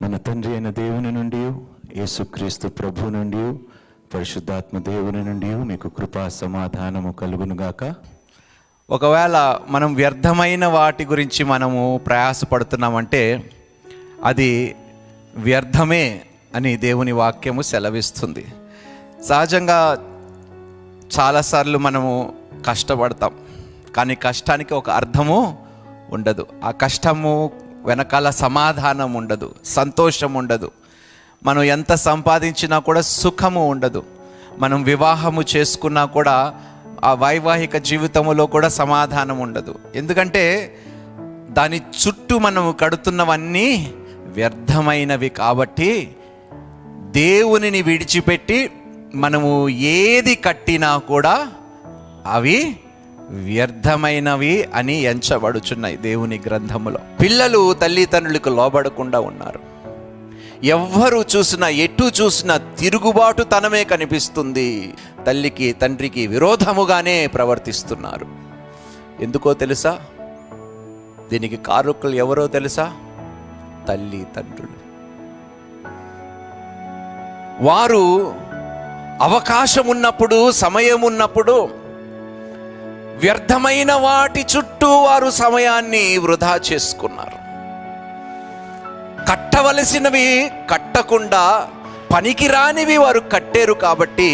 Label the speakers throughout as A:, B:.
A: మన తండ్రి అయిన దేవుని నుండి, యేసుక్రీస్తు ప్రభు నుండి, పరిశుద్ధాత్మ దేవుని నుండి మీకు కృపా సమాధానము కలుగునుగాక.
B: ఒకవేళ మనం వ్యర్థమైన వాటి గురించి మనము ప్రయాసపడుతున్నామంటే అది వ్యర్థమే అని దేవుని వాక్యము సెలవిస్తుంది. సహజంగా చాలాసార్లు మనము కష్టపడతాం, కానీ కష్టానికి ఒక అర్థము ఉండదు. ఆ కష్టము వెనకాల సమాధానం ఉండదు, సంతోషం ఉండదు. మనం ఎంత సంపాదించినా కూడా సుఖము ఉండదు. మనం వివాహము చేసుకున్నా కూడా ఆ వైవాహిక జీవితంలో కూడా సమాధానం ఉండదు. ఎందుకంటే దాని చుట్టూ మనము కడుతున్నవన్నీ వ్యర్థమైనవి. కాబట్టి దేవునిని విడిచిపెట్టి మనము ఏది కట్టినా కూడా అవి వ్యర్థమైనవి అని ఎంచబడుచున్నాయి దేవుని గ్రంథములో. పిల్లలు తల్లిదండ్రులకు లోబడకుండా ఉన్నారు. ఎవ్వరు చూసినా, ఎటు చూసినా తిరుగుబాటు తనమే కనిపిస్తుంది. తల్లికి తండ్రికి విరోధముగానే ప్రవర్తిస్తున్నారు. ఎందుకో తెలుసా? దీనికి కారకులు ఎవరో తెలుసా? తల్లి తండ్రులు. వారు అవకాశం ఉన్నప్పుడు, సమయం ఉన్నప్పుడు వ్యర్థమైన వాటి చుట్టూ వారు సమయాన్ని వృధా చేసుకున్నారు. కట్టవలసినవి కట్టకుండా పనికిరానివి వారు కట్టారు. కాబట్టి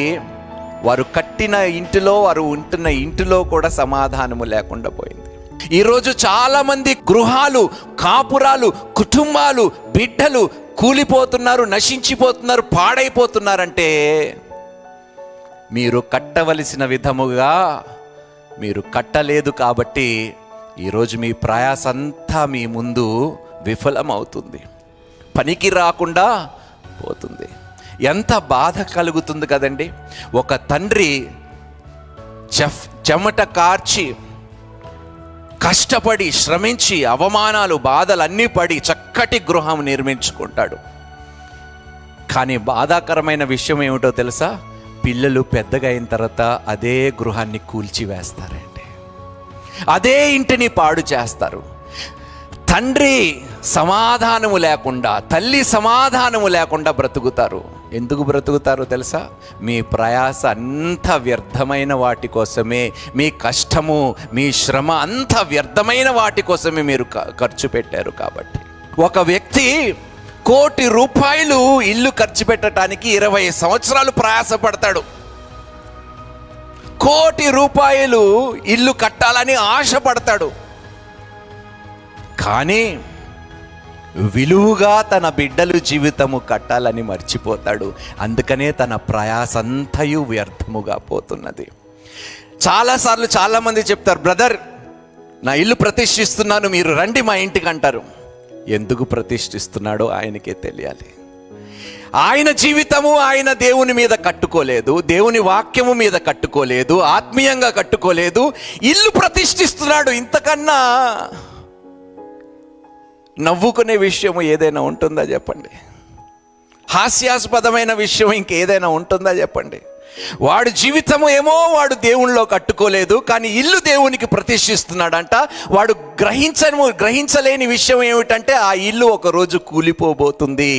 B: వారు కట్టిన ఇంటిలో, వారు ఉంటున్న ఇంటిలో కూడా సమాధానము లేకుండా పోయింది. ఈరోజు చాలామంది గృహాలు, కాపురాలు, కుటుంబాలు, బిడ్డలు కూలిపోతున్నారు, నశించిపోతున్నారు, పాడైపోతున్నారంటే మీరు కట్టవలసిన విధముగా మీరు కట్టలేదు. కాబట్టి ఈరోజు మీ ప్రయాసంతా మీ ముందు విఫలమవుతుంది, పనికి రాకుండా పోతుంది. ఎంత బాధ కలుగుతుంది కదండి. ఒక తండ్రి చెమట కార్చి కష్టపడి శ్రమించి అవమానాలు, బాధలు అన్నీ పడి చక్కటి గృహం నిర్మించుకుంటాడు. కానీ బాధాకరమైన విషయం ఏమిటో తెలుసా? పిల్లలు పెద్దగా అయిన తర్వాత అదే గృహాన్ని కూల్చివేస్తారండి, అదే ఇంటిని పాడు చేస్తారు. తండ్రి సమాధానము లేకుండా, తల్లి సమాధానము లేకుండా బ్రతుకుతారు. ఎందుకు బ్రతుకుతారో తెలుసా? మీ ప్రయాస అంతా వ్యర్థమైన వాటి కోసమే, మీ కష్టము, మీ శ్రమ అంతా వ్యర్థమైన వాటి కోసమే మీరు ఖర్చు పెట్టారు. కాబట్టి ఒక వ్యక్తి ₹1,00,00,000 ఇల్లు ఖర్చు పెట్టడానికి 20 సంవత్సరాలు ప్రయాసపడతాడు. ₹1,00,00,000 ఇల్లు కట్టాలని ఆశపడతాడు. కానీ విలువగా తన బిడ్డలు జీవితము కట్టాలని మర్చిపోతాడు. అందుకనే తన ప్రయాసంతయు వ్యర్థముగా పోతున్నది. చాలాసార్లు చాలామంది చెప్తారు, బ్రదర్ నా ఇల్లు ప్రతిష్ఠిస్తున్నాను, మీరు రండి మా ఇంటికి అంటారు. ఎందుకు ప్రతిష్ఠిస్తున్నాడో ఆయనకే తెలియాలి. ఆయన జీవితము ఆయన దేవుని మీద కట్టుకోలేదు, దేవుని వాక్యము మీద కట్టుకోలేదు, ఆత్మీయంగా కట్టుకోలేదు. ఇల్లు ప్రతిష్ఠిస్తున్నాడు. ఇంతకన్నా నవ్వుకునే విషయం ఏదైనా ఉంటుందా చెప్పండి? హాస్యాస్పదమైన విషయం ఇంకేదైనా ఉంటుందా చెప్పండి? వాడు జీవితము ఏమో వాడు దేవునిలో కట్టుకోలేదు, కానీ ఇల్లు దేవునికి ప్రతిష్ఠిస్తున్నాడంట. వాడు గ్రహించలేని విషయం ఏమిటంటే ఆ ఇల్లు ఒకరోజు కూలిపోబోతుంది.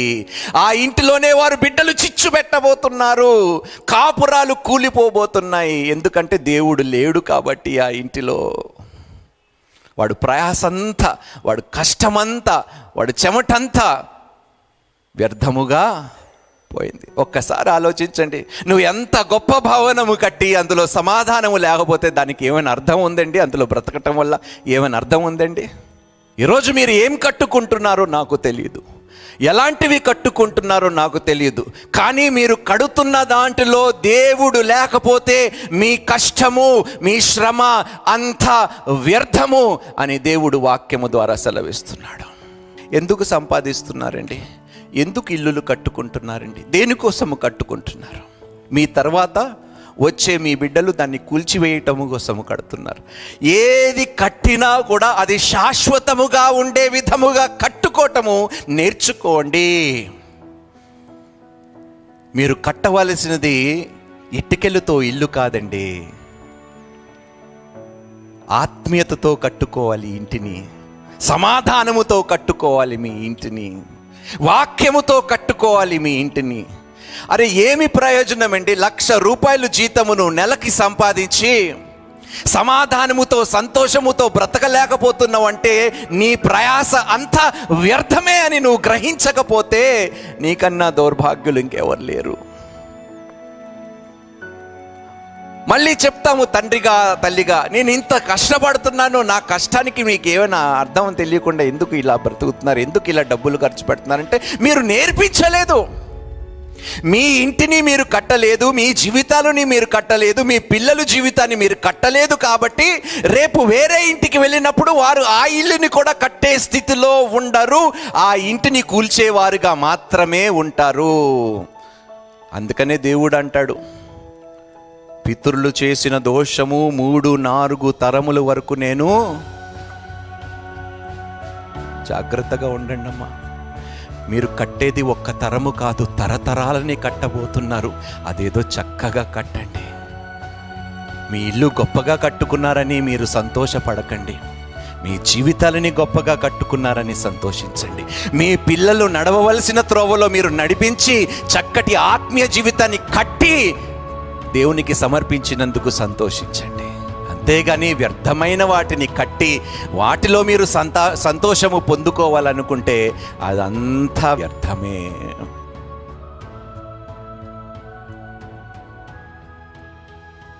B: ఆ ఇంటిలోనే వారు బిడ్డలు చిచ్చు పెట్టబోతున్నారు, కాపురాలు కూలిపోబోతున్నాయి. ఎందుకంటే దేవుడు లేడు కాబట్టి ఆ ఇంటిలో. వాడు ప్రయాసంతా, వాడు కష్టమంతా, వాడు చెమటంతా వ్యర్థముగా పోయింది. ఒక్కసారి ఆలోచించండి. నువ్వు ఎంత గొప్ప భవనము కట్టి అందులో సమాధానము లేకపోతే దానికి ఏమైనా అర్థం ఉందండి? అందులో బ్రతకటం వల్ల ఏమైనా అర్థం ఉందండి? ఈరోజు మీరు ఏం కట్టుకుంటున్నారో నాకు తెలియదు, ఎలాంటివి కట్టుకుంటున్నారో నాకు తెలియదు. కానీ మీరు కడుతున్న దాంట్లో దేవుడు లేకపోతే మీ కష్టము, మీ శ్రమ అంతా వ్యర్థము అని దేవుడు వాక్యము ద్వారా సెలవిస్తున్నాడు. ఎందుకు సంపాదిస్తున్నారండి? ఎందుకు ఇల్లులు కట్టుకుంటున్నారండి? దేనికోసము కట్టుకుంటున్నారు? మీ తర్వాత వచ్చే మీ బిడ్డలు దాన్ని కూల్చివేయటము కోసము కడుతున్నారు. ఏది కట్టినా కూడా అది శాశ్వతముగా ఉండే విధముగా కట్టుకోవటము నేర్చుకోండి. మీరు కట్టవలసినది ఇటుకలతో ఇల్లు కాదండి, ఆత్మీయతతో కట్టుకోవాలి ఇంటిని, సమాధానముతో కట్టుకోవాలి మీ ఇంటిని. వాక్యముతో కట్టుకోవాలి మీ ఇంటిని. అరే ఏమి ప్రయోజనం అండి, 1,00,000 రూపాయలు జీతమును నెలకి సంపాదించి సమాధానముతో సంతోషముతో బ్రతకలేకపోతున్నావు అంటే నీ ప్రయాస అంతా వ్యర్థమే అని నువ్వు గ్రహించకపోతే నీకన్నా దౌర్భాగ్యులు ఇంకెవరు లేరు. మళ్ళీ చెప్తాము తండ్రిగా తల్లిగా, నేను ఇంత కష్టపడుతున్నాను, నా కష్టానికి మీకు ఏమైనా అర్థం తెలియకుండా ఎందుకు ఇలా బ్రతుకుతున్నారు, ఎందుకు ఇలా డబ్బులు ఖర్చు పెడుతున్నారంటే మీరు నేర్పించలేదు. మీ ఇంటిని మీరు కట్టలేదు, మీ జీవితాలని మీరు కట్టలేదు, మీ పిల్లల జీవితాన్ని మీరు కట్టలేదు. కాబట్టి రేపు వేరే ఇంటికి వెళ్ళినప్పుడు వారు ఆ ఇల్లుని కూడా కట్టే స్థితిలో ఉండరు, ఆ ఇంటిని కూల్చేవారుగా మాత్రమే ఉంటారు. అందుకనే దేవుడు అంటాడు, పితరులు చేసిన దోషము 3-4 తరముల వరకు నేను. జాగ్రత్తగా ఉండండి అమ్మా, మీరు కట్టేది ఒక్క తరము కాదు, తరతరాలని కట్టబోతున్నారు. అదేదో చక్కగా కట్టండి. మీ ఇల్లు గొప్పగా కట్టుకున్నారని మీరు సంతోషపడకండి, మీ జీవితాలని గొప్పగా కట్టుకున్నారని సంతోషించండి. మీ పిల్లలు నడవవలసిన త్రోవలో మీరు నడిపించి చక్కటి ఆత్మీయ జీవితాన్ని కట్టి దేవునికి సమర్పించినందుకు సంతోషించండి. అంతేగాని వ్యర్థమైన వాటిని కట్టి వాటిలో మీరు సంతోషము పొందుకోవాలనుకుంటే అదంతా వ్యర్థమే.